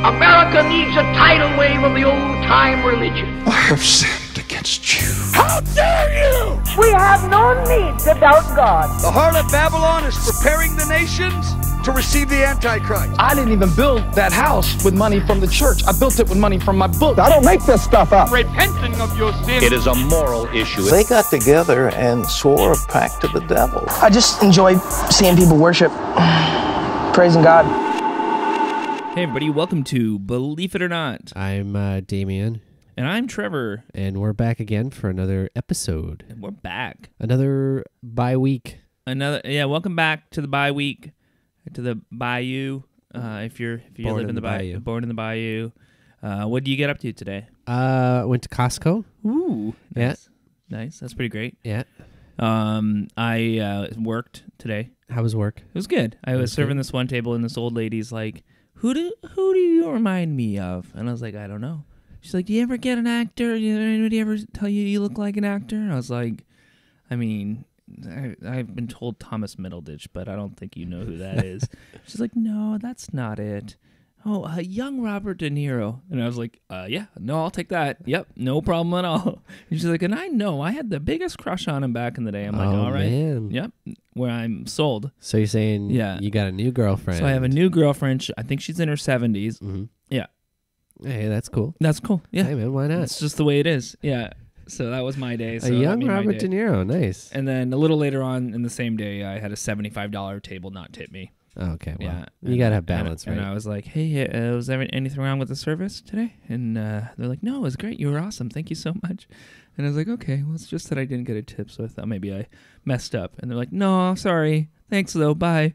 America needs a tidal wave of the old-time religion. I have sinned against you. How dare you! We have no need to doubt God. The harlot Babylon is preparing the nations to receive the Antichrist. I didn't even build that house with money from the church. I built it with money from my book. I don't make this stuff up. Repenting of your sin. It is a moral issue. They got together and swore a pact to the devil. I just enjoy seeing people worship, praising God. Hey everybody, welcome to Believe It or Not. I'm Damien. And I'm Trevor. And we're back again for another episode. And we're back. Another bye week. Welcome back to the bye week, to the bayou. If you live in the bayou, born in the bayou. What do you get up to today? Went to Costco. Ooh, nice. Yeah. Nice. That's pretty great. Yeah. I worked today. How was work? It was good. I was serving this one table, and this old lady's like, Who do you remind me of? And I was like, I don't know. She's like, do you ever get an actor? Did anybody ever tell you look like an actor? And I was like, I mean, I've been told Thomas Middleditch, but I don't think you know who that is. She's like, no, that's not it. Oh, young Robert De Niro. And I was like, yeah, no, I'll take that. Yep, no problem at all. And she's like, and I know, I had the biggest crush on him back in the day. I'm like, all right. Man. Yep, where I'm sold. So you're saying you got a new girlfriend. So I have a new girlfriend. I think she's in her 70s. Mm-hmm. Yeah. Hey, that's cool. That's cool. Yeah. Hey, man, why not? It's just the way it is. Yeah. So that was my day. So a young Robert De Niro. Nice. And then a little later on in the same day, I had a $75 table not tip me. Oh, okay. Well, yeah. You got to have balance, right? And I was like, hey, was there anything wrong with the service today? And they're like, no, it was great. You were awesome. Thank you so much. And I was like, okay, well, it's just that I didn't get a tip, so I thought maybe I messed up. And they're like, no, sorry. Thanks, though. Bye.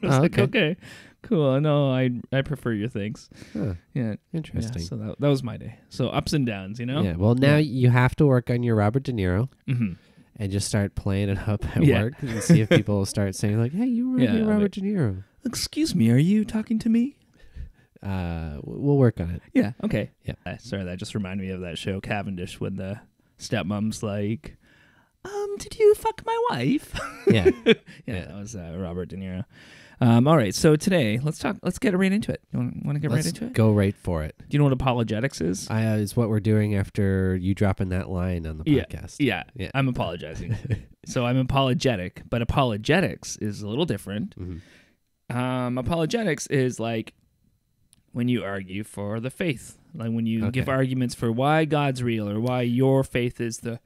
I was like, okay. Cool. No, I prefer your thanks. Huh. Yeah. Interesting. Yeah, so that was my day. So ups and downs, you know? Yeah. Well, now you have to work on your Robert De Niro. Mm-hmm. And just start playing it up at work and see if people will start saying like, hey, you were Robert De Niro. Excuse me, are you talking to me? We'll work on it. Yeah, okay. Yeah. Sorry, that just reminded me of that show Cavendish when the stepmom's like, did you fuck my wife? Yeah. Yeah, that was Robert De Niro. All right, so today, let's get right into it. You want to get right into it? Go right for it. Do you know what apologetics is? It's what we're doing after you dropping that line on the podcast. Yeah. I'm apologizing. So I'm apologetic, but apologetics is a little different. Mm-hmm. Apologetics is like when you argue for the faith, like when you give arguments for why God's real or why your faith is the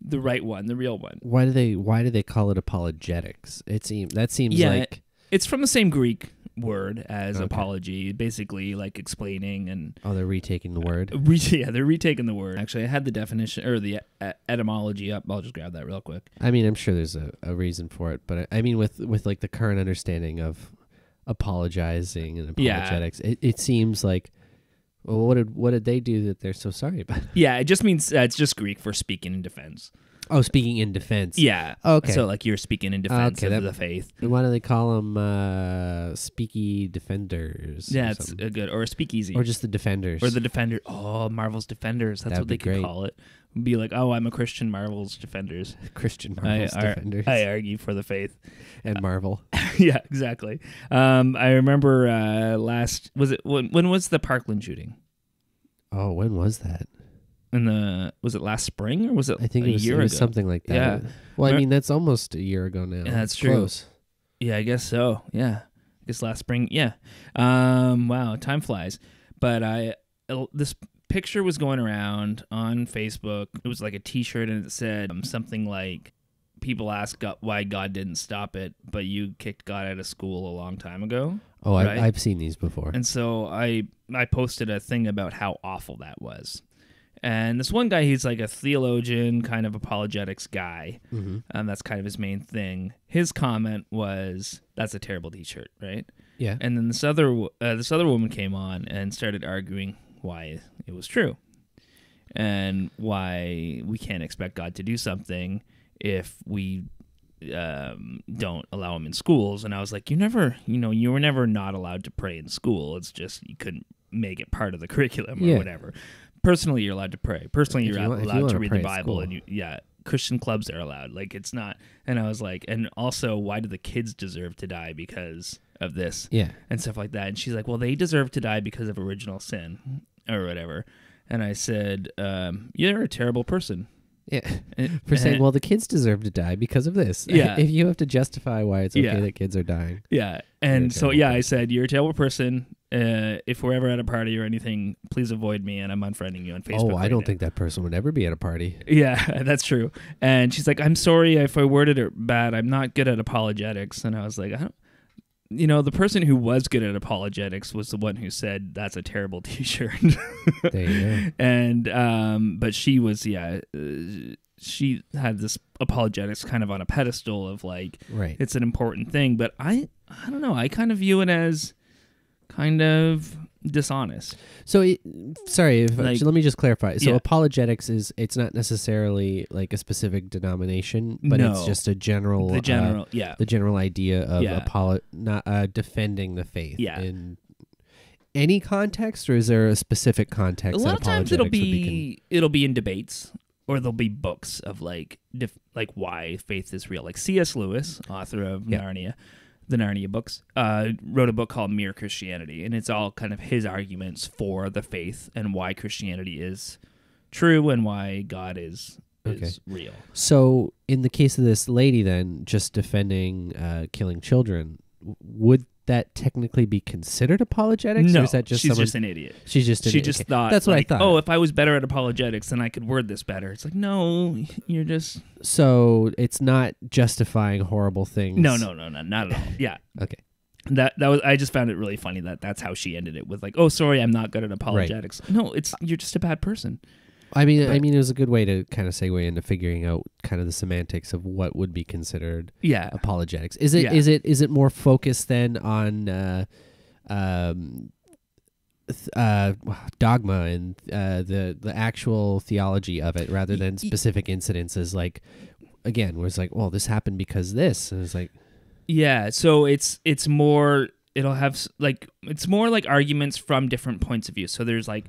right one, the real one. Why do they call it apologetics? It seems like it's from the same Greek word as apology, basically like explaining and... Oh, they're retaking the word? They're retaking the word. Actually, I had the definition, or the etymology up. I'll just grab that real quick. I mean, I'm sure there's a reason for it, but I mean, with like the current understanding of apologizing and apologetics, it seems like, well, what did they do that they're so sorry about? Yeah, it just means, it's just Greek for speaking in defense. Oh, speaking in defense. Yeah. Okay. So like you're speaking in defense of the faith. Why do they call them speaky defenders? Yeah, it's good. Or speakeasy. Or just the defenders. Or the defender. Oh, Marvel's defenders. That's what they could call it. Be like, oh, I'm a Christian Marvel's defenders. Christian Marvel's defenders. I argue for the faith. And Marvel. Yeah, exactly. I remember when was the Parkland shooting? Oh, when was that? Was it last spring or was it I think a year ago? It was something like that. Yeah. Well, I mean, that's almost a year ago now. Yeah, that's true. Close. Yeah, I guess so. Yeah. I guess last spring. Yeah. Wow, time flies. But this picture was going around on Facebook. It was like a t-shirt and it said something like, people ask why God didn't stop it, but you kicked God out of school a long time ago. Oh, right? I've seen these before. And so I posted a thing about how awful that was. And this one guy, he's like a theologian, kind of apologetics guy. Mm-hmm. That's kind of his main thing. His comment was, "That's a terrible T-shirt, right?" Yeah. And then this other woman came on and started arguing why it was true, and why we can't expect God to do something if we don't allow him in schools. And I was like, you were never not allowed to pray in school. It's just you couldn't make it part of the curriculum or whatever. Personally, you're allowed to pray. Personally, you're allowed to read the Bible, and Christian clubs are allowed. Like, it's not. And I was like, and also, why do the kids deserve to die because of this? Yeah. And stuff like that. And she's like, well, they deserve to die because of original sin or whatever. And I said, you're a terrible person. Yeah. For saying, well, the kids deserve to die because of this. Yeah. If you have to justify why it's okay Yeah. that kids are dying. Yeah. And so, yeah, I said, you're a terrible person. If we're ever at a party or anything, please avoid me, and I'm unfriending you on Facebook. Oh, I don't think that person would ever be at a party. Yeah, that's true. And she's like, I'm sorry if I worded it bad. I'm not good at apologetics. And I was like, the person who was good at apologetics was the one who said that's a terrible T-shirt. There you go. And but she was, she had this apologetics kind of on a pedestal of like, right. It's an important thing. But I don't know. I kind of view it as kind of dishonest. So, sorry, Like, let me just clarify. So, yeah. apologetics it's not necessarily like a specific denomination, but it's just a general, the general idea of Yeah. defending the faith. Yeah. In any context, or is there a specific context? A lot of times it'll be in debates, or there'll be books of like why faith is real. Like C.S. Lewis, author of Narnia. The Narnia books, wrote a book called Mere Christianity, and it's all kind of his arguments for the faith and why Christianity is true and why God is real. So, in the case of this lady, then, just defending killing children, would that technically be considered apologetics? No, or is that just she's just an idiot. She's just an she idiot. just Okay. thought That's what I thought. Oh, if I was better at apologetics, then I could word this better. It's like, no, you're just So it's not justifying horrible things. no, not at all. Yeah. Okay. That was. I just found it really funny that's how she ended it with like, oh, sorry, I'm not good at apologetics. Right. No, you're just a bad person. I mean, it was a good way to kind of segue into figuring out kind of the semantics of what would be considered apologetics. Is it more focused then on dogma and the actual theology of it, rather than specific incidences? Like, again, where it's like, well, this happened because this, and it's like, yeah. So it's more. It'll have like it's more like arguments from different points of view. So there's like,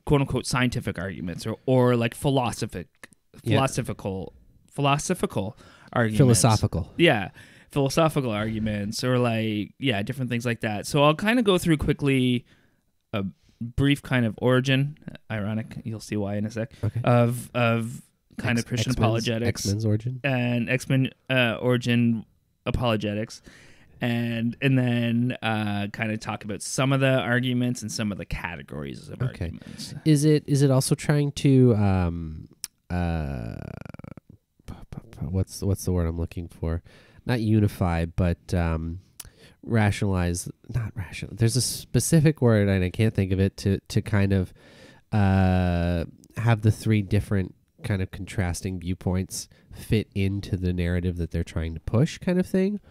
quote unquote, scientific arguments or like philosophical arguments. Philosophical arguments, or like, different things like that. So I'll kind of go through quickly a brief kind of origin, ironic, you'll see why in a sec, okay. of kind of Christian apologetics. X-Men's origin. And X-Men origin apologetics. And then kind of talk about some of the arguments and some of the categories of arguments. Is it also trying to what's the word I'm looking for? Not unify, but rationalize. Not rational. There's a specific word and I can't think of it to kind of have the three different kind of contrasting viewpoints fit into the narrative that they're trying to push, kind of thing.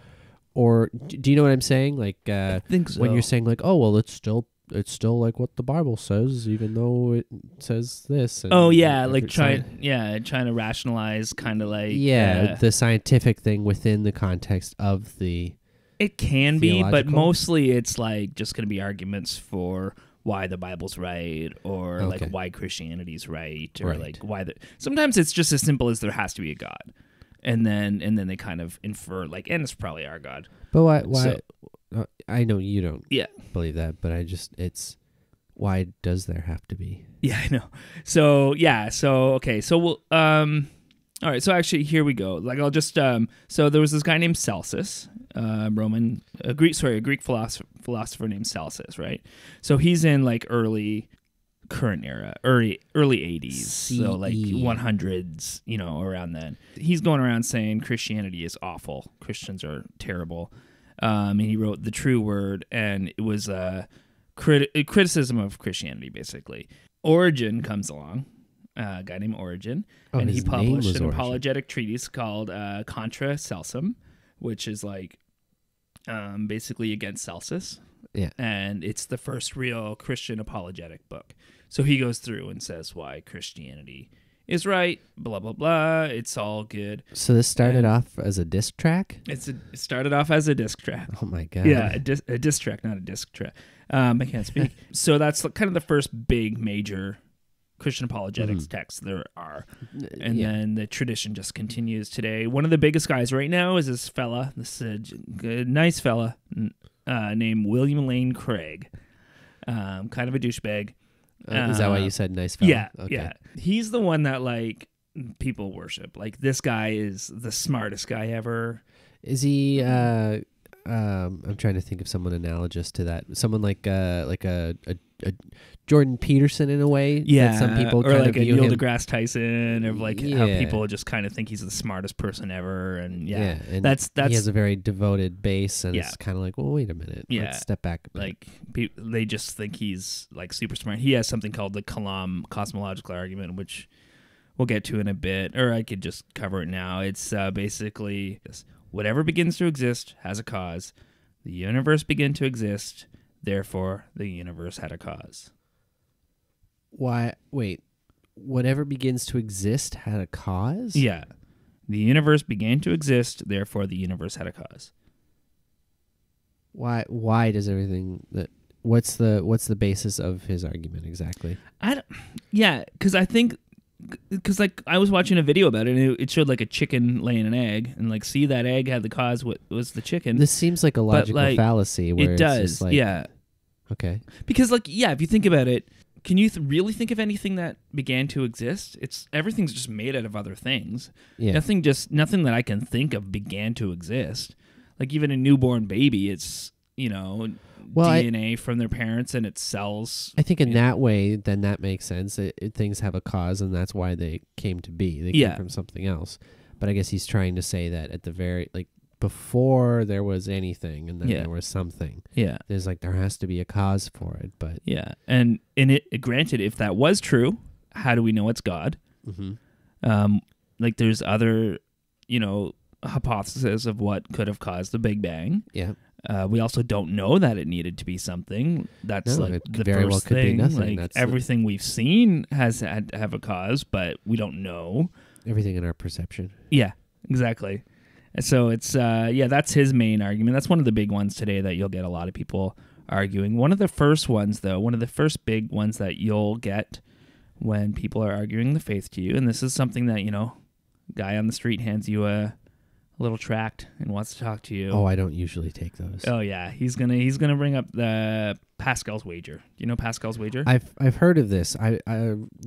Or do you know what I'm saying? Like, I think so. When you're saying like, oh well, it's still like what the Bible says, even though it says this. And like trying to rationalize, kind of like the scientific thing within the context of the. It can be, but mostly it's like just going to be arguments for why the Bible's right, or like why Christianity's right, or like why sometimes it's just as simple as there has to be a God. And then they kind of infer like, and it's probably our God. But why? So, I know you don't believe that, but why does there have to be? Yeah, I know. So okay. So we'll all right. So actually, here we go. Like I'll just so there was this guy named Celsus, a Greek philosopher named Celsus, right? So he's in like current era, early 80s, so like 100s, around then. He's going around saying Christianity is awful, Christians are terrible, and he wrote The True Word, and it was a criticism of Christianity, basically. Origen comes along, a guy named Origen, and he published an apologetic treatise called Contra Celsum, which is like basically against Celsus. Yeah. And it's the first real Christian apologetic book. So he goes through and says why Christianity is right, blah, blah, blah. It's all good. So this started off as a disc track? It started off as a disc track. Oh, my God. Yeah, a disc track, not a disc track. I can't speak. So that's kind of the first big major Christian apologetics texts there are. And then the tradition just continues today. One of the biggest guys right now is this nice fella named William Lane Craig. Kind of a douchebag. Is that why you said nice fella? Yeah, okay. yeah. He's the one that like people worship. Like this guy is the smartest guy ever. Is he? I'm trying to think of someone analogous to that. Someone like a Jordan Peterson in a way. Yeah, that some people or kind like of a view Neil him. deGrasse Tyson, or like how people just kind of think he's the smartest person ever. And and that's he has a very devoted base, and Yeah. it's kind of like, well, wait a minute, let's step back a bit. Like they just think he's like super smart. He has something called the cosmological argument, which we'll get to in a bit, or I could just cover it now. It's basically this: whatever begins to exist has a cause. The universe began to exist, therefore the universe had a cause. Why? Wait, whatever begins to exist had a cause? Yeah. The universe began to exist, therefore the universe had a cause. Why does everything that? What's the basis of his argument exactly? Because like I was watching a video about it, and it showed like a chicken laying an egg, and like see that egg had the cause. What was the chicken? This seems like a logical fallacy. Where it does, it's just like, yeah. Okay. Because like if you think about it, can you really think of anything that began to exist? Everything's just made out of other things. Yeah. Nothing that I can think of began to exist. Like even a newborn baby, it's DNA from their parents, and it cells. I think in that way, then that makes sense. Things have a cause, and that's why they came to be. They came from something else. But I guess he's trying to say that at the very before there was anything, and then there was something. Yeah, there's there has to be a cause for it. But and granted, if that was true, how do we know it's God? Mm-hmm. There's other hypotheses of what could have caused the Big Bang. Yeah. We also don't know that it needed to be something. That's the very first well could thing. Be nothing. Everything we've seen has had to have a cause, but we don't know. Everything in our perception. Yeah, exactly. So it's that's his main argument. That's one of the big ones today that you'll get a lot of people arguing. One of the first ones, though, one of the first big ones that you'll get when people are arguing the faith to you, and this is something that guy on the street hands you a little tract and wants to talk to you. Oh, I don't usually take those. Oh yeah, he's gonna bring up the Pascal's wager. Do you know Pascal's wager? I've heard of this. I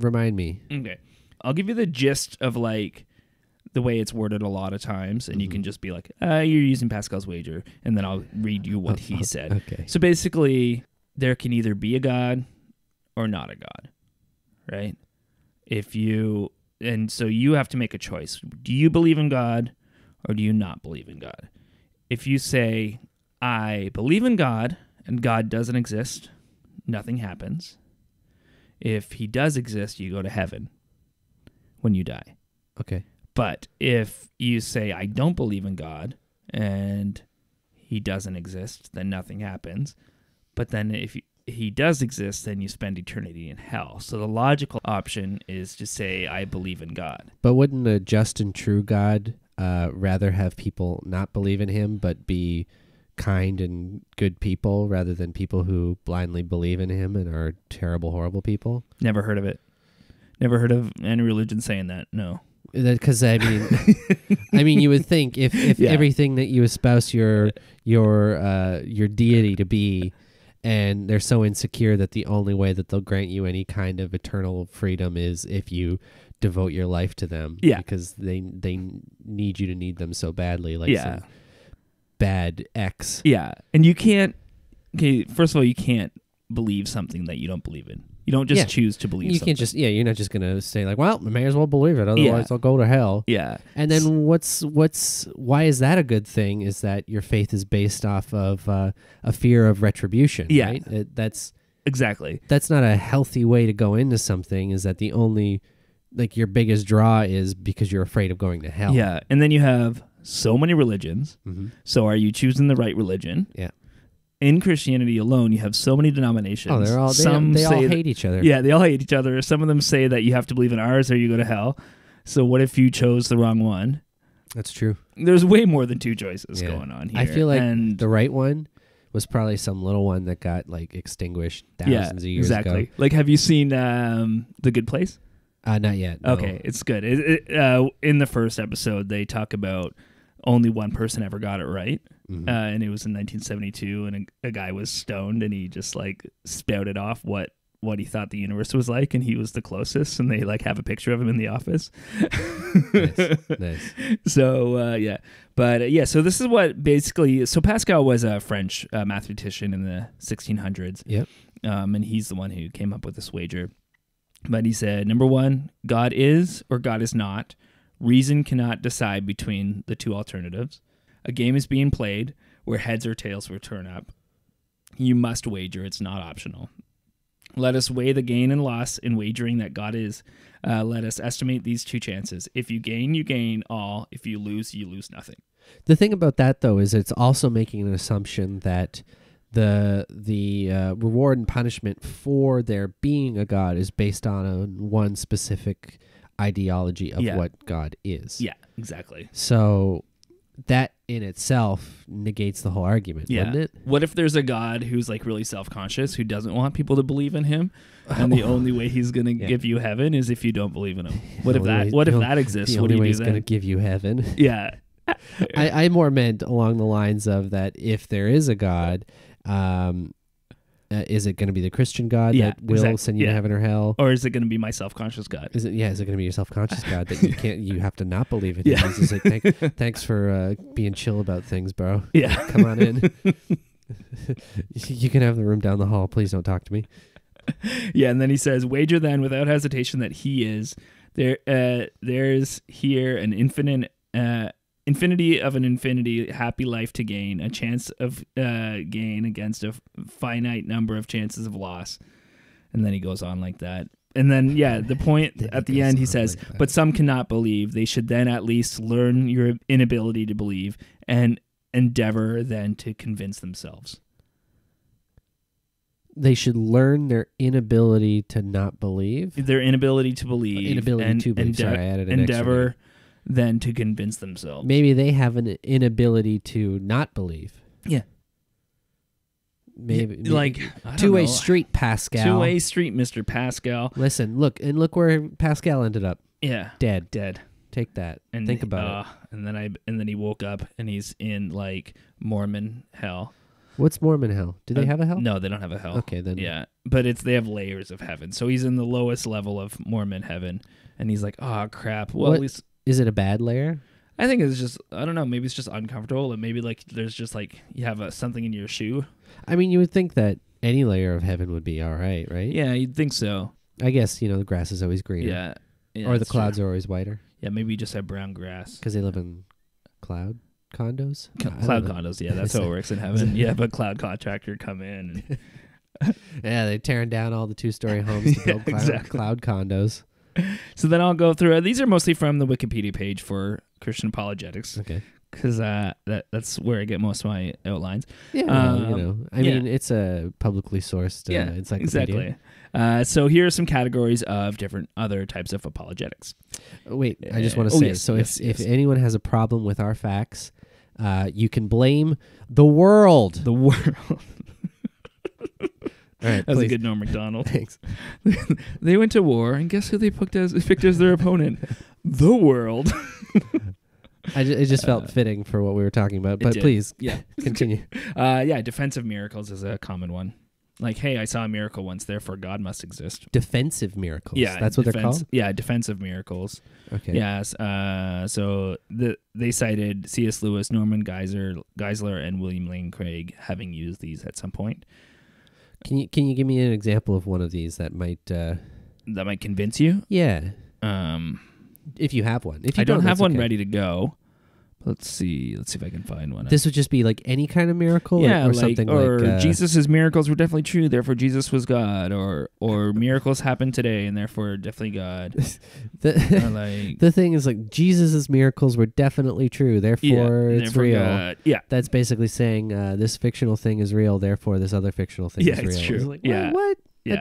remind me. Okay, I'll give you the gist of the way it's worded a lot of times, and you can just be like, you're using Pascal's wager, and then I'll read you what he said. Okay. So basically, there can either be a God or not a God, right? So you have to make a choice. Do you believe in God? Or do you not believe in God? If you say, I believe in God, and God doesn't exist, nothing happens. If he does exist, you go to heaven when you die. Okay. But if you say, I don't believe in God, and he doesn't exist, then nothing happens. But then if he does exist, then you spend eternity in hell. So the logical option is to say, I believe in God. But wouldn't a just and true God rather have people not believe in him but be kind and good people rather than people who blindly believe in him and are terrible, horrible people? Never heard of it. Never heard of any religion saying that. No. Because I mean, you would think if everything that you espouse your deity to be, and they're so insecure that the only way that they'll grant you any kind of eternal freedom is if you devote your life to them, because they need you to need them so badly, some bad ex. Yeah, and you can't. Okay, first of all, you can't believe something that you don't believe in. You don't just choose to believe. You something. Can't just you're not just gonna say well, I may as well believe it, otherwise I'll go to hell. Yeah, and then why is that a good thing? Is that your faith is based off of a fear of retribution? Yeah, right? That's not a healthy way to go into something. Is that the only your biggest draw is because you're afraid of going to hell? Yeah, and then you have so many religions. Mm-hmm. So are you choosing the right religion? Yeah. In Christianity alone, you have so many denominations. Oh, they all hate each other. Yeah, they all hate each other. Some of them say that you have to believe in ours or you go to hell. So what if you chose the wrong one? That's true. There's way more than two choices going on here. I feel like the right one was probably some little one that got like extinguished thousands of years ago. Like, have you seen The Good Place? Not yet. No. Okay, it's good. In the first episode, they talk about only one person ever got it right, and it was in 1972, and a guy was stoned, and he just like spouted off what he thought the universe was like, and he was the closest, and they like have a picture of him in the office. Nice. So so this is what basically. So Pascal was a French mathematician in the 1600s. Yep. And he's the one who came up with this wager. But he said, number one, God is or God is not. Reason cannot decide between the two alternatives. A game is being played where heads or tails will turn up. You must wager. It's not optional. Let us weigh the gain and loss in wagering that God is. Let us estimate these two chances. If you gain all. If you lose nothing. The thing about that, though, is it's also making an assumption that the reward and punishment for there being a God is based on one specific ideology of what God is. Yeah, exactly. So that in itself negates the whole argument, wouldn't it? What if there's a God who's like really self-conscious, who doesn't want people to believe in him, and the only way he's going to give you heaven is if you don't believe in him? What if that exists? The what do only you way do he's then? going to give you heaven. Yeah. I more meant along the lines of that if there is a God, is it going to be the Christian God that will send you to heaven or hell? Or is it going to be my self-conscious God? Is it going to be your self-conscious God that you have to not believe in him? He's just like, thanks for being chill about things, bro. Yeah. Come on in. You can have the room down the hall. Please don't talk to me. Yeah, and then he says, wager then without hesitation that he is. There's here an infinity of an infinity happy life to gain, a chance of gain against a finite number of chances of loss. And then he goes on like that. And then, the point at the end, he says, but some cannot believe. They should then at least learn your inability to believe and endeavor then to convince themselves. They should learn their inability to not believe? Their inability to believe. Inability to believe. Sorry, I added an endeavor then to convince themselves. Maybe they have an inability to not believe. Yeah. Maybe like two-way street, Pascal. Two-way street, Mr. Pascal. Listen, look where Pascal ended up. Yeah. Dead. Take that. And think about it. And then he woke up and he's in like Mormon hell. What's Mormon hell? Do they have a hell? No, they don't have a hell. Okay, then. Yeah, but they have layers of heaven. So he's in the lowest level of Mormon heaven, and he's like, oh crap. Well, at least is it a bad layer? I think it's just, I don't know, maybe it's just uncomfortable, and maybe like there's just like you have something in your shoe. I mean, you would think that any layer of heaven would be all right? Yeah, you'd think so. I guess, the grass is always greener. Yeah, or the clouds are always whiter. Yeah, maybe you just have brown grass. Because they live in cloud condos? Cloud condos, yeah, that's how it works in heaven. You have a cloud contractor come in. And yeah, they're tearing down all the 2-story homes to build cloud condos. So then I'll go through. These are mostly from the Wikipedia page for Christian apologetics. Okay. Because that's where I get most of my outlines. Yeah, I mean, it's a publicly sourced encyclopedia. Exactly. So here are some categories of different other types of apologetics. Wait, I just want to say, if anyone has a problem with our facts, you can blame the world. The world. All right, that's please. a good Norm Macdonald. Thanks. They went to war, and guess who they picked as their opponent? The world. It just felt fitting for what we were talking about, but please, continue. Defensive miracles is a common one. Like, hey, I saw a miracle once, therefore God must exist. Defensive miracles. Yeah, that's what they're called. Yeah, defensive miracles. Okay. Yes. So they cited C.S. Lewis, Norman Geisler, and William Lane Craig having used these at some point. Can you give me an example of one of these that might convince you? Yeah. If you have one. If you I don't have one ready to go. Let's see if I can find one. This would just be like any kind of miracle, or something like Jesus' miracles were definitely true, therefore Jesus was God, or miracles happened today and therefore definitely God. The thing is, like, Jesus' miracles were definitely true, therefore it's real. God. Yeah, that's basically saying this fictional thing is real, therefore this other fictional thing is real. It's true. It's like, what? Yeah.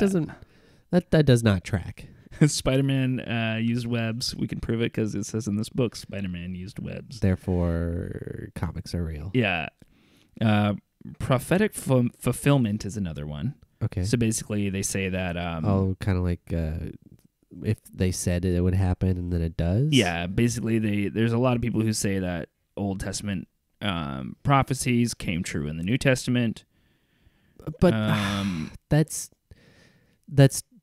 That does not track. Spider-Man used webs. We can prove it because it says in this book, Spider-Man used webs. Therefore, comics are real. Yeah. prophetic fulfillment is another one. Okay. So basically, they say that. Kind of like if they said it would happen and then it does. Yeah, basically, there's a lot of people who say that Old Testament prophecies came true in the New Testament. But that's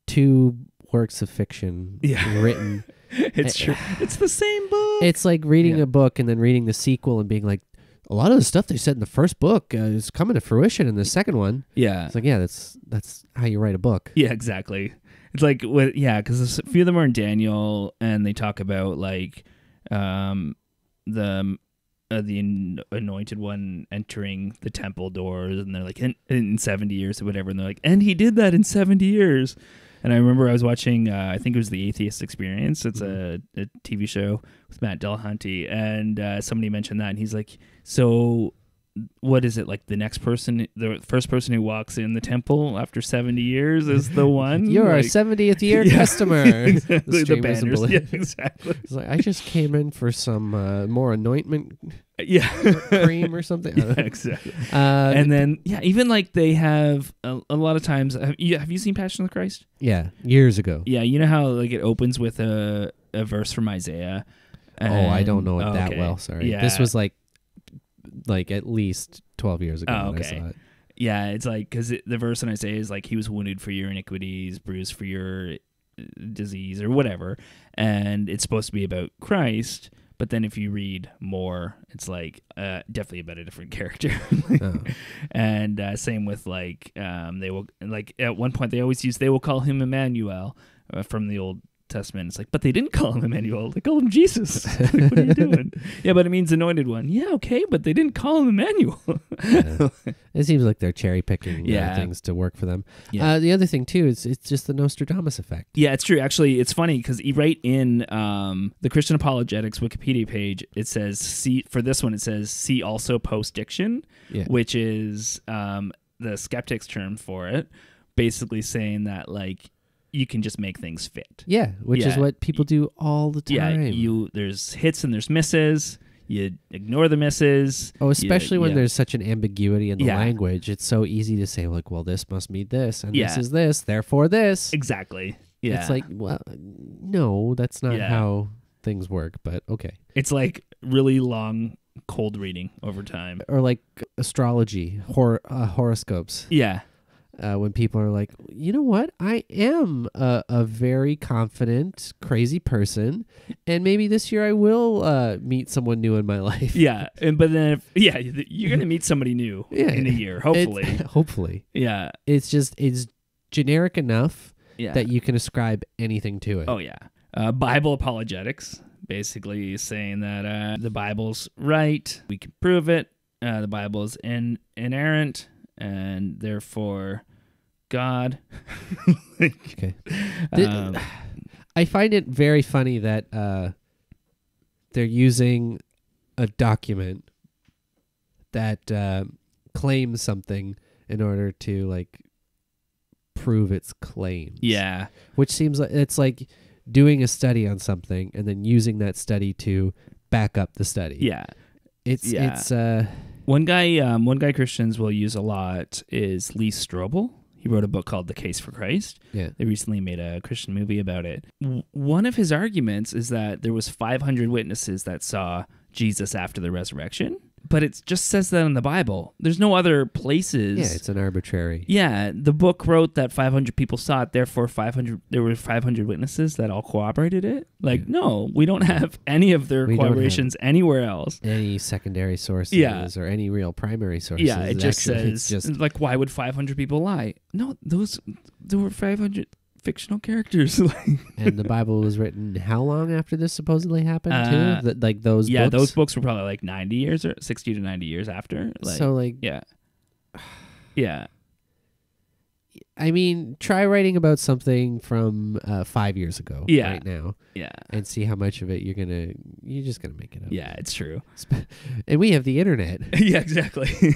two works of fiction written. It's true. It's the same book. It's like reading a book and then reading the sequel and being like, a lot of the stuff they said in the first book is coming to fruition in the second one. Yeah. It's like, that's how you write a book. Yeah, exactly. It's like, because a few of them are in Daniel, and they talk about like the anointed one entering the temple doors, and they're like in 70 years or whatever, and they're like, and he did that in 70 years. And I remember I was watching, I think it was The Atheist Experience. It's a TV show with Matt Dillahunty, and somebody mentioned that, and he's like, so what is it, like the first person who walks in the temple after 70 years is the one? You're our 70th year customer. Exactly, the banners. Yeah, exactly. It's like, I just came in for some more anointment cream or something. Yeah, exactly. And then, even like they have a lot of times, have you seen Passion of the Christ? Yeah, years ago. Yeah, you know how like it opens with a verse from Isaiah? I don't know it that well, sorry. Yeah. This was like at least 12 years ago when I saw it. Yeah, it's like, because the verse in Isaiah is like, he was wounded for your iniquities, bruised for your disease, or whatever. And it's supposed to be about Christ, but then if you read more, it's like definitely about a different character. And same with like, they will, like at one point they will call him Emmanuel from the Old Testament. It's like, but they didn't call him Emmanuel. They called him Jesus. Like, what are you doing? Yeah, but it means anointed one. Yeah, okay, but they didn't call him Emmanuel. It seems like they're cherry picking things to work for them. Yeah. The other thing too is it's just the Nostradamus effect. Yeah, it's true. Actually, it's funny because right in the Christian Apologetics Wikipedia page, it says see also post-diction, which is the skeptic's term for it, basically saying that like, you can just make things fit. Yeah, which is what people do all the time. Yeah, there's hits and there's misses. You ignore the misses. Oh, especially when there's such an ambiguity in the language. It's so easy to say, like, well, this must mean this, and this is this, therefore this. Exactly. Yeah. It's like, well, no, that's not how things work, but okay. It's like really long, cold reading over time. Or like astrology, horoscopes. Yeah. When people are like, you know what, I am a very confident, crazy person, and maybe this year I will meet someone new in my life. Yeah, but then you're gonna meet somebody new in a year, hopefully. Hopefully. Yeah. It's generic enough that you can ascribe anything to it. Oh yeah. Bible apologetics, basically saying that the Bible's right, we can prove it. The Bible's inerrant, and therefore God. Okay. I find it very funny that they're using a document that claims something in order to like prove its claims. Yeah. Which seems like it's like doing a study on something and then using that study to back up the study. Yeah. It's one guy Christians will use a lot is Lee Strobel. He wrote a book called The Case for Christ. Yeah. They recently made a Christian movie about it. One of his arguments is that there was 500 witnesses that saw Jesus after the resurrection, but it just says that in the Bible. There's no other places. Yeah, it's an arbitrary. Yeah, the book wrote that 500 people saw it, therefore there were 500 witnesses that all corroborated it. Like, no, we don't have any of their corroborations anewhere else. Any secondary sources or any real primary sources. Yeah, it just says, like, why would 500 people lie? No, there were 500 fictional characters. And the Bible was written how long after this supposedly happened too? Like those books? Yeah, those books were probably like 90 years or 60 to 90 years after. Yeah. I mean, try writing about something from 5 years ago right now. Yeah. And see how much of it you're just gonna make it up. Yeah, it's true. And we have the internet. Yeah, exactly.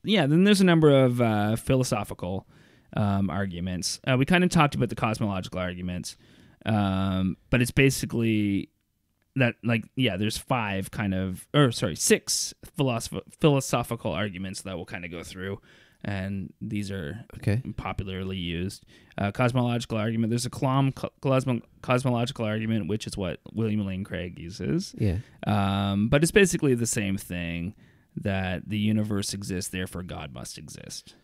Yeah, then there's a number of philosophical arguments. We kind of talked about the cosmological arguments, but it's basically there's six philosophical arguments that we'll kind of go through, and these are popularly used. Cosmological argument. There's a cosmological argument, which is what William Lane Craig uses. Yeah. But it's basically the same thing, that the universe exists, therefore God must exist.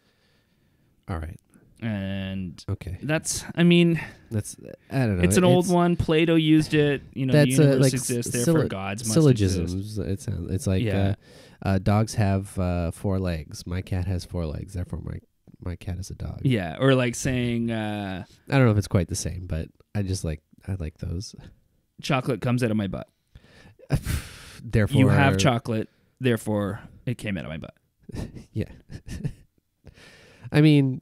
All right. And that's I don't know. It's an old one. Plato used it. The universe exists, therefore gods must syllogisms. exist. It's like dogs have 4 legs. My cat has 4 legs. Therefore, my cat is a dog. Yeah, or like saying I don't know if it's quite the same, but I like those. Chocolate comes out of my butt. Therefore, you have chocolate. Therefore, it came out of my butt. Yeah. I mean,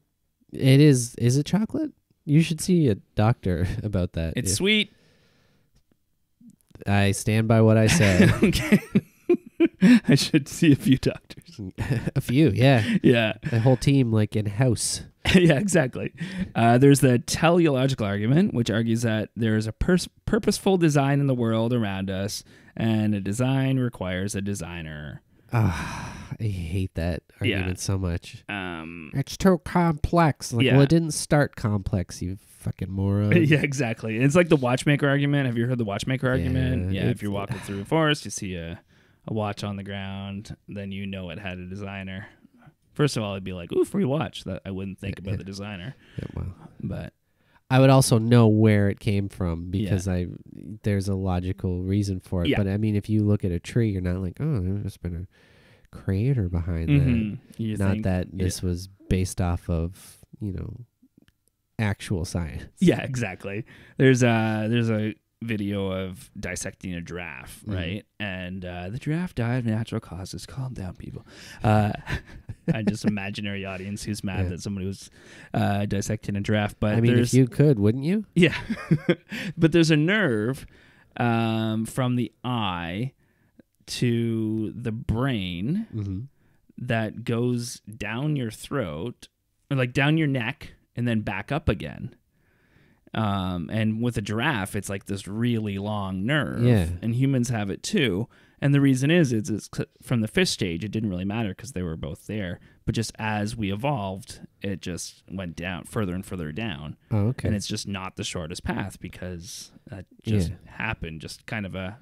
it is. Is it chocolate? You should see a doctor about that. It's sweet. I stand by what I say. Okay. I should see a few doctors. A few, yeah. Yeah. A whole team, like in house. Yeah, exactly. There's the teleological argument, which argues that there is a purposeful design in the world around us, and a design requires a designer. I hate that argument so much. It's too complex. Well, it didn't start complex, you fucking moron. Yeah, exactly. It's like the watchmaker argument. Have you heard the watchmaker argument? Yeah, if you're walking through a forest, you see a watch on the ground, then you know it had a designer. First of all, it'd be like, ooh, free watch. That I wouldn't think about the designer. Yeah, well. But I would also know where it came from because there's a logical reason for it. Yeah. But I mean, if you look at a tree, you're not like, oh, there's been a creator behind that. Not that this was based off of, actual science. Yeah, exactly. There's a video of dissecting a giraffe, right? And the giraffe died of natural causes. Calm down, people. I just imaginary audience who's mad that somebody was dissecting a giraffe. But I mean, if you could, wouldn't you? Yeah. But there's a nerve from the eye to the brain that goes down your throat, or like down your neck, and then back up again. And with a giraffe, it's like this really long nerve. Yeah. And humans have it too. And the reason is from the fish stage, it didn't really matter because they were both there. But just as we evolved, it just went down further and further down. Oh, okay. And it's just not the shortest path because that just happened. Just kind of a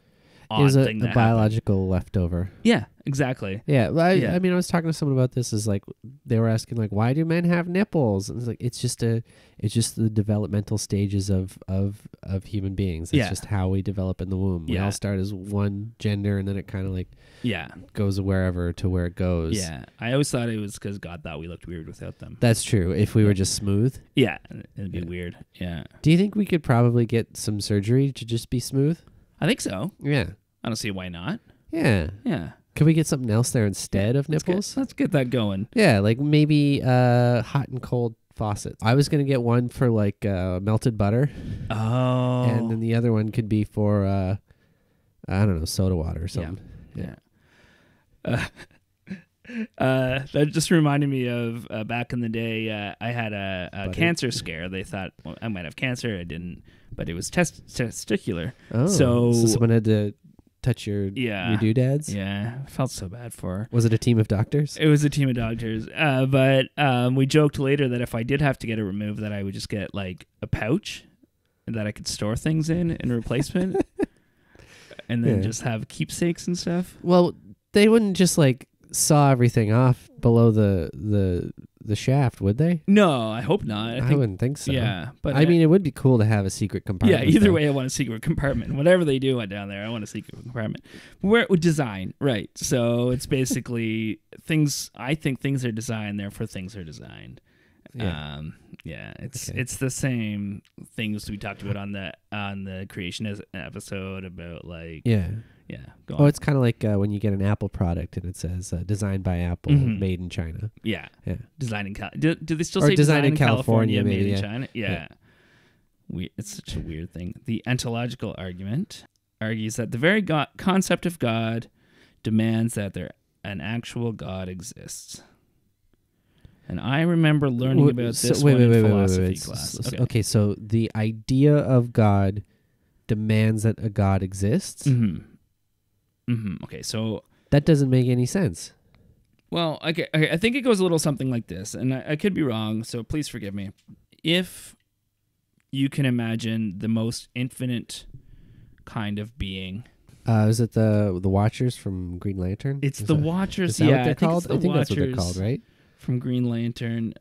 odd thing that a biological leftover. Yeah, exactly. Yeah, well, I mean, I was talking to someone about this. Is like they were asking, like, why do men have nipples? And it's like it's just the developmental stages of human beings. It's just how we develop in the womb. We all start as one gender, and then it kind of like goes wherever to where it goes. Yeah, I always thought it was because God thought we looked weird without them. That's true. If we were just smooth, it'd be weird. Yeah. Do you think we could probably get some surgery to just be smooth? I think so. Yeah. I don't see why not. Yeah. Yeah. Can we get something else there instead of nipples? Let's get that going. Yeah, like maybe hot and cold faucets. I was going to get one for like melted butter. Oh. And then the other one could be for, I don't know, soda water or something. Yeah. That just reminded me of back in the day, I had a cancer scare. They thought I might have cancer. I didn't, but it was testicular. Oh, so someone had to touch your doodads? Yeah, I felt so bad for her. Was it a team of doctors? It was a team of doctors. But we joked later that if I did have to get it removed, that I would just get like a pouch that I could store things in replacement, and then just have keepsakes and stuff. Well, they wouldn't just like saw everything off below the shaft, would they? No, I hope not. I wouldn't think so. Yeah, but I mean, it would be cool to have a secret compartment. Yeah, either way, I want a secret compartment. Whatever they do down there, I want a secret compartment. Where design, right? So it's basically things. I think things are designed, therefore things are designed. Yeah. It's the same things we talked about on the creation episode about like go on. Oh, it's kind of like when you get an Apple product and it says designed by Apple, made in China. Yeah. Design in do they still say design in California maybe, made in China? Yeah. It's such a weird thing. The ontological argument argues that the very concept of God demands that an actual God exists. And I remember learning about this in philosophy class. Okay, so the idea of God demands that a God exists. Okay, so That doesn't make any sense. well, okay, I think it goes a little something like this, and I could be wrong, so please forgive me. If you can imagine the most infinite kind of being. Is it the Watchers from Green Lantern? It's the Watchers. Is that what they're called? I think that's what they're called, right? From Green Lantern.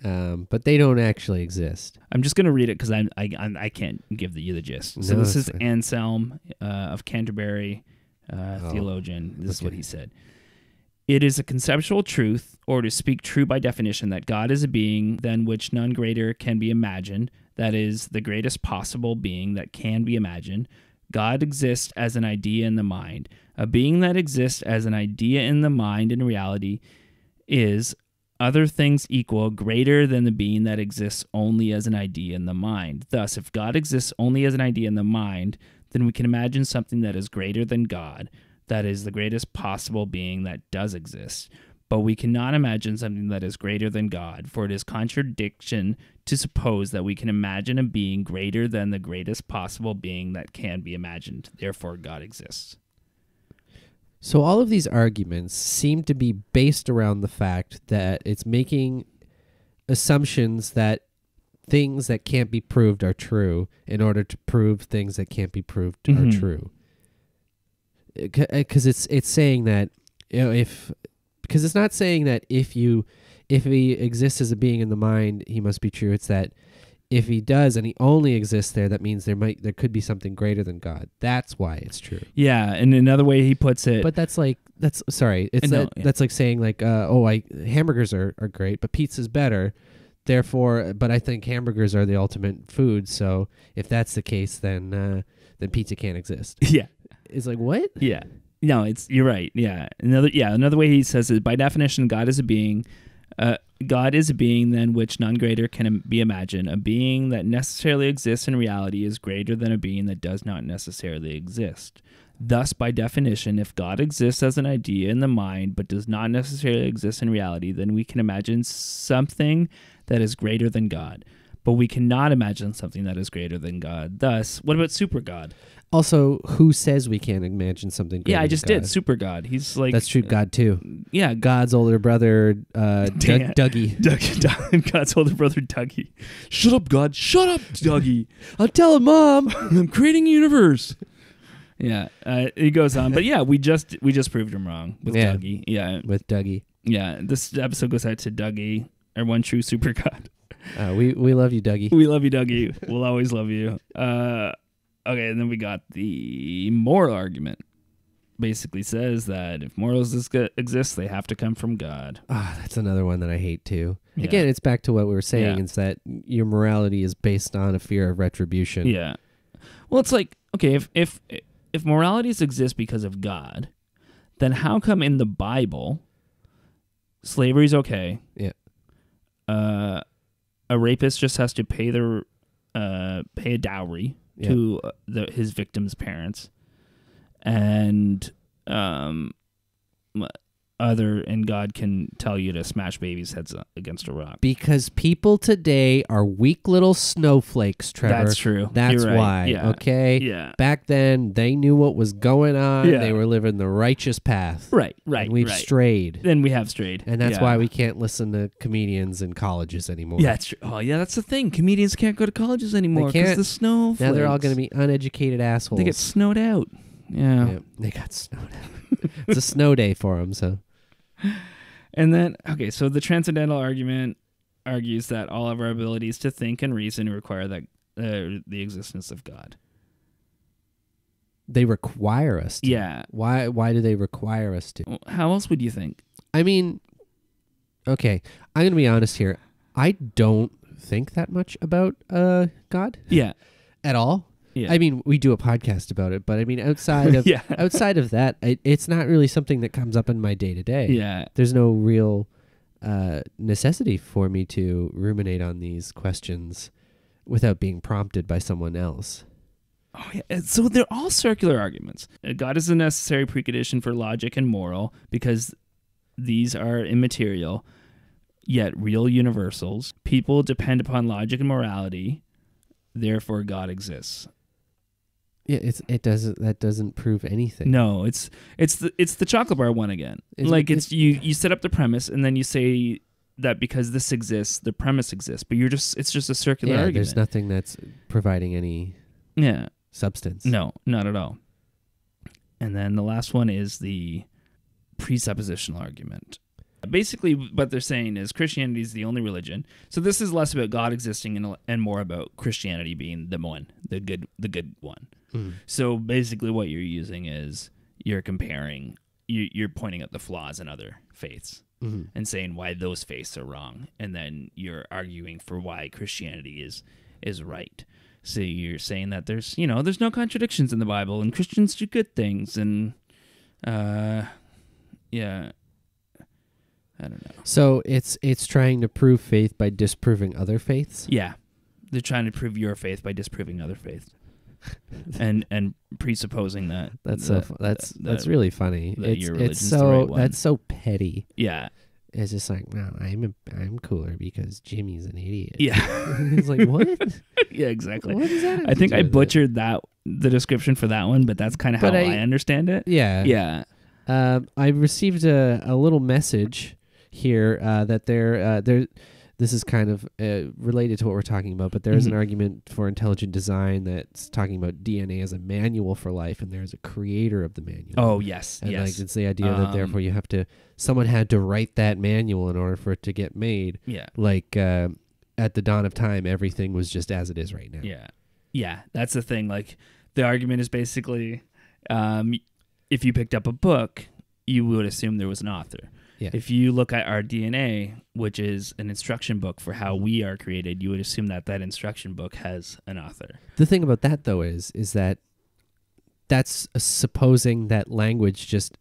But they don't actually exist. I'm just gonna read it because I can't give you the gist. So this is Anselm of Canterbury, theologian. This is what he said. It is a conceptual truth, or to speak true by definition, that God is a being than which none greater can be imagined, that is, the greatest possible being that can be imagined. God exists as an idea in the mind. A being that exists as an idea in the mind in reality is, other things equal, greater than the being that exists only as an idea in the mind. Thus, if God exists only as an idea in the mind, then we can imagine something that is greater than God, that is the greatest possible being that does exist. But we cannot imagine something that is greater than God, for it is contradiction to suppose that we can imagine a being greater than the greatest possible being that can be imagined. Therefore, God exists. So all of these arguments seem to be based around the fact that it's making assumptions that things that can't be proved are true in order to prove things that can't be proved are true. Because it's saying that, you know, because it's not saying that if he exists as a being in the mind, he must be true. It's that if he does and he only exists there, that means there could be something greater than God. That's why it's true. Yeah, and another way he puts it. But that's like that's like saying like hamburgers are great, but pizza's better. Therefore, but I think hamburgers are the ultimate food. So if that's the case, then pizza can't exist. Yeah. It's like, what? Yeah. No, you're right. Yeah. Another way he says it, by definition, God is a being. God is a being than which none greater can be imagined. A being that necessarily exists in reality is greater than a being that does not necessarily exist. Thus, by definition, if God exists as an idea in the mind but does not necessarily exist in reality, then we can imagine something that is greater than God. But we cannot imagine something that is greater than God. Thus, what about super God? Also, who says we can't imagine something greater I just than God? did. Super God. He's like... That's true. God, too. Yeah. God's older brother, Dougie. God's older brother, Dougie. Shut up, God. Shut up, Dougie. I'll tell him, Mom. I'm creating a universe. Yeah. He goes on. But yeah, we just proved him wrong with Dougie. Yeah. With Dougie. Yeah. This episode goes out to Dougie, our one true super God. We love you, Dougie. We love you, Dougie. We'll always love you. Okay, and then we got the moral argument. Basically says that if morals exist, they have to come from God. That's another one that I hate too. Yeah. Again, it's back to what we were saying. It's that your morality is based on a fear of retribution. Yeah. Well, it's like, okay, if moralities exist because of God, then how come in the Bible slavery's okay? Yeah. A rapist just has to pay a dowry to his victim's parents, and God can tell you to smash babies' heads against a rock. Because people today are weak little snowflakes, Trevor. That's true. That's You're right. why. Yeah. Okay. Yeah. Back then, they knew what was going on. Yeah. They were living the righteous path. Right. And we've strayed. Then we have strayed. And that's why we can't listen to comedians in colleges anymore. Yeah, that's true. Oh, yeah, that's the thing. Comedians can't go to colleges anymore because the snowflakes. Now they're all going to be uneducated assholes. They get snowed out. Yeah. They got snowed out. It's a snow day for them, so. And then, okay, so the transcendental argument argues that all of our abilities to think and reason require that the existence of God. They require us to. Yeah. Why do they require us to? Well, how else would you think? I mean, okay, I'm going to be honest here. I don't think that much about God. Yeah. At all. Yeah. I mean, we do a podcast about it, but I mean, outside of outside of that, it's not really something that comes up in my day to day. Yeah. There's no real necessity for me to ruminate on these questions without being prompted by someone else. Oh, yeah. So they're all circular arguments. God is a necessary precondition for logic and moral because these are immaterial, yet real universals. People depend upon logic and morality, therefore God exists. Yeah, that doesn't prove anything. No, it's the chocolate bar one again. You set up the premise and then you say that because this exists, the premise exists, but it's just a circular argument. There's nothing that's providing any substance. No, not at all. And then the last one is the presuppositional argument. Basically, what they're saying is Christianity is the only religion. So this is less about God existing and more about Christianity being the good one. Mm. So basically, what you're using is you're comparing, you're pointing out the flaws in other faiths and saying why those faiths are wrong, and then you're arguing for why Christianity is right. So you're saying that there's no contradictions in the Bible, and Christians do good things, and I don't know. So it's trying to prove faith by disproving other faiths? Yeah. They're trying to prove your faith by disproving other faiths. and presupposing that that's really funny. It's so the right one. That's so petty. Yeah. It's just like, no, I'm cooler because Jimmy's an idiot. Yeah. It's like, what? Yeah, exactly. What does that have I think to do I with butchered the description for that one, but that's kind of how I understand it. Yeah. Yeah. I received a little message here that this is kind of related to what we're talking about, but there is an argument for intelligent design that's talking about DNA as a manual for life, and there's a creator of the manual. Oh, yes, and yes. like it's the idea that therefore someone had to write that manual in order for it to get made. Yeah. Like at the dawn of time, everything was just as it is right now. Yeah. Yeah, that's the thing. Like the argument is basically, if you picked up a book, you would assume there was an author. Yeah. If you look at our DNA, which is an instruction book for how we are created, you would assume that instruction book has an author. The thing about that, though, is that that's supposing that language just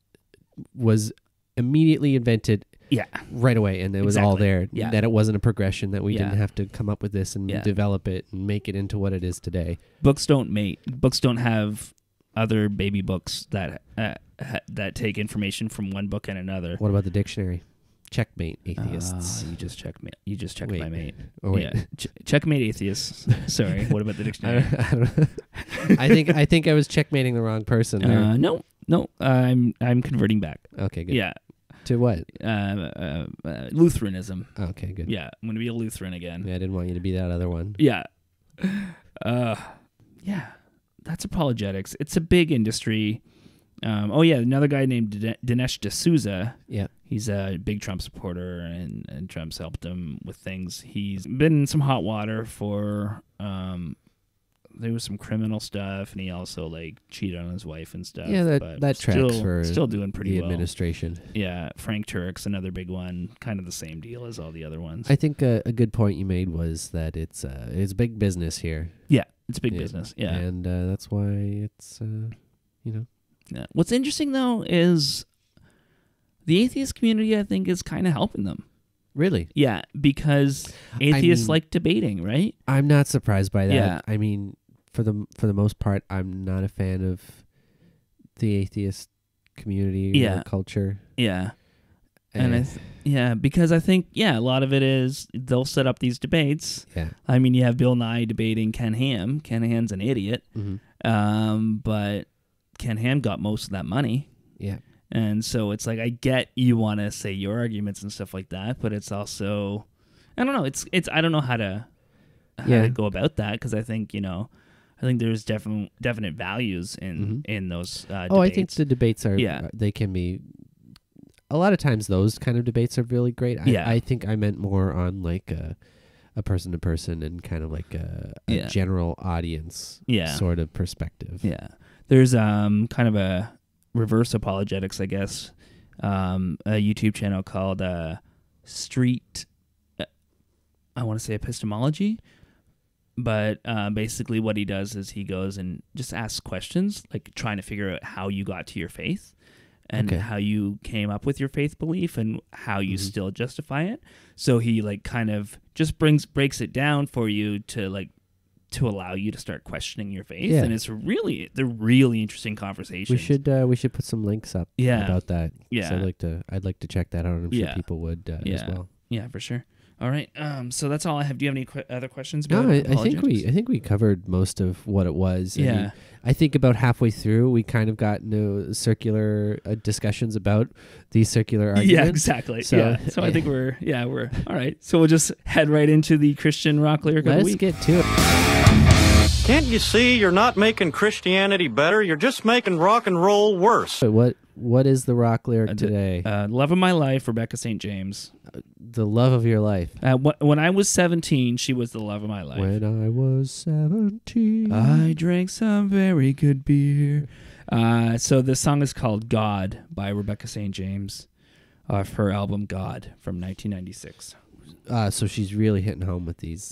was immediately invented right away, and it was all there. Yeah. That it wasn't a progression, that we didn't have to come up with this and develop it and make it into what it is today. Books don't mate. Books don't have other baby books that take information from one book and another. What about the dictionary? Checkmate, atheists. You just checked my mate. Oh, wait. Yeah. Checkmate, atheists. Sorry. What about the dictionary? I don't know. I think I was checkmating the wrong person there. No. I'm converting back. Okay, good. Yeah. To what? Lutheranism. Okay, good. Yeah, I'm going to be a Lutheran again. Yeah, I didn't want you to be that other one. Yeah. Yeah. That's apologetics. It's a big industry. Another guy named Dinesh D'Souza. Yeah. He's a big Trump supporter, and Trump's helped him with things. He's been in some hot water for there was some criminal stuff, and he also cheated on his wife and stuff. Yeah, that tracks for still doing pretty the well. Administration. Yeah, Frank Turek's another big one, kind of the same deal as all the other ones. I think a good point you made was that it's big business here. Yeah, it's big business. Yeah, and that's why it's Yeah. What's interesting though is the atheist community, I think, is kind of helping them. Really? Yeah, because atheists like debating, right? I'm not surprised by that. Yeah. I mean, for the most part, I'm not a fan of the atheist community or culture. Yeah. And because I think, a lot of it is they'll set up these debates. Yeah. I mean, you have Bill Nye debating Ken Ham. Ken Ham's an idiot. Mm-hmm. But Ken Ham got most of that money. Yeah. And so it's I get you want to say your arguments and stuff like that, but it's also, I don't know. It's I don't know how to go about that, because I think there's definite values in those debates. I think the debates are they can be. A lot of times those kind of debates are really great. I think I meant more on a person to person and kind of a general audience sort of perspective. Yeah. There's kind of a reverse apologetics, I guess, a YouTube channel called Street, I want to say epistemology, but basically what he does is he goes and just asks questions, trying to figure out how you got to your faith and how you came up with your faith belief and how you still justify it. So he kind of just breaks it down for you to allow you to start questioning your faith, and they're really interesting conversations. We should put some links up about that. Yeah, I'd like to check that out, and I'm sure people would as well. Yeah, for sure. All right. So that's all I have. Do you have any other questions? No, About I think we covered most of what it was. Yeah. I mean, I think about halfway through, we kind of got into circular discussions about these circular arguments. Yeah, exactly. So I think we're all right. So we'll just head right into the Christian rock lyric of the week. Let's get to it. Can't you see you're not making Christianity better? You're just making rock and roll worse. What is the rock lyric today? Love of my life, Rebecca St. James. The love of your life. When I was 17, she was the love of my life. When I was 17, I drank some very good beer. So this song is called God by Rebecca St. James off her album God from 1996. So she's really hitting home with these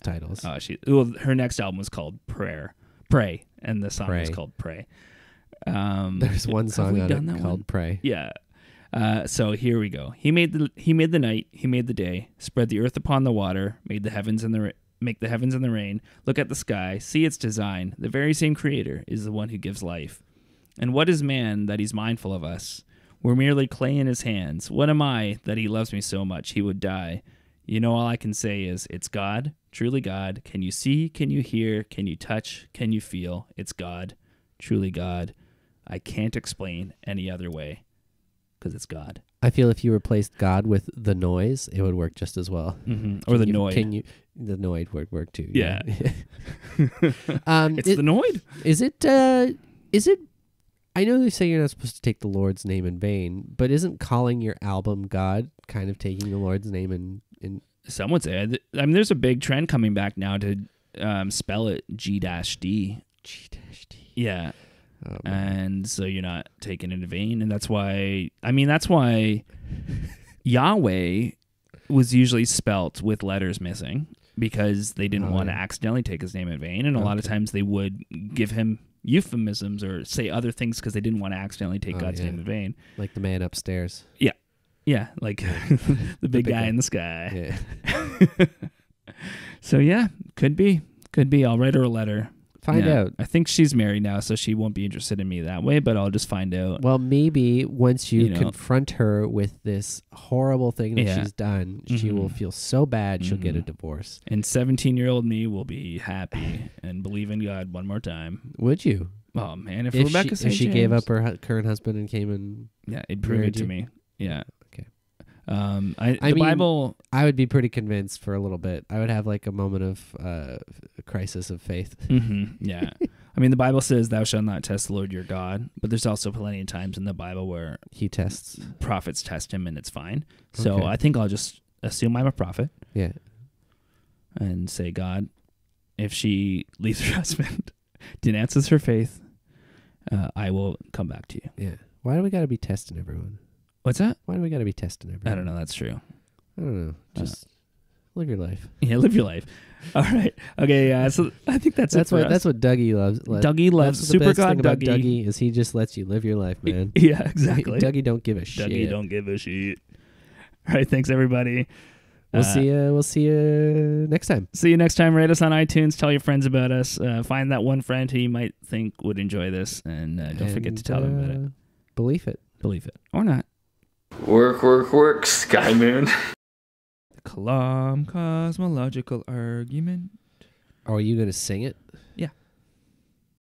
titles. Her next album was called Pray, and the song was called Pray. There's one song on it called Pray. Yeah. So here we go. He made the night, he made the day, spread the earth upon the water, make the heavens and the rain. Look at the sky, see its design. The very same creator is the one who gives life. And what is man that he's mindful of us? We're merely clay in his hands. What am I that he loves me so much he would die? You know, all I can say is, it's God, truly God. Can you see? Can you hear? Can you touch? Can you feel? It's God, truly God. I can't explain any other way, because it's God. I feel if you replaced God with the noise, it would work just as well. Mm-hmm. Or the noid. The noid would work too. Yeah. It's the noid. Is it? I know they say you're not supposed to take the Lord's name in vain, but isn't calling your album God kind of taking the Lord's name in? Some would say. I mean, there's a big trend coming back now to spell it G-D. G-D. Yeah. Oh, and so you're not taking it in vain, and that's why Yahweh was usually spelt with letters missing, because they didn't want to accidentally take his name in vain, and a lot of times they would give him euphemisms or say other things because they didn't want to accidentally take God's name in vain. Like the man upstairs. Yeah, like the big guy in the sky. Yeah. So yeah, could be. I'll write her a letter. Find out. I think she's married now, so she won't be interested in me that way, but I'll just find out. Well, maybe once you confront her with this horrible thing that she's done, she will feel so bad she'll get a divorce. And 17-year-old me will be happy and believe in God one more time. Would you? Oh, man. If Rebecca St. If she gave up her current husband and came and... Yeah, it'd prove it to me. Yeah. Okay. Bible... I would be pretty convinced for a little bit. I would have like a moment of a crisis of faith. Mm-hmm. Yeah. I mean, the Bible says, thou shalt not test the Lord your God, but there's also plenty of times in the Bible where he tests. Prophets test him and it's fine. So I think I'll just assume I'm a prophet. Yeah. And say, God, if she leaves her husband, denounces her faith, I will come back to you. Yeah. Why do we got to be testing everyone? What's that? Why do we got to be testing everyone? I don't know. That's true. I don't know. Just live your life. Yeah, live your life. All right. Okay. So I think that's it for us. That's what Dougie loves. Dougie loves Super God. Dougie is he just lets you live your life, man. Yeah, exactly. Dougie don't give a shit. Dougie don't give a shit. All right. Thanks, everybody. We'll see you next time. See you next time. Rate us on iTunes. Tell your friends about us. Find that one friend who you might think would enjoy this, and don't forget to tell them about it. Believe it. Or not. Work, Sky Moon. Cosmological argument. Are you going to sing it? Yeah.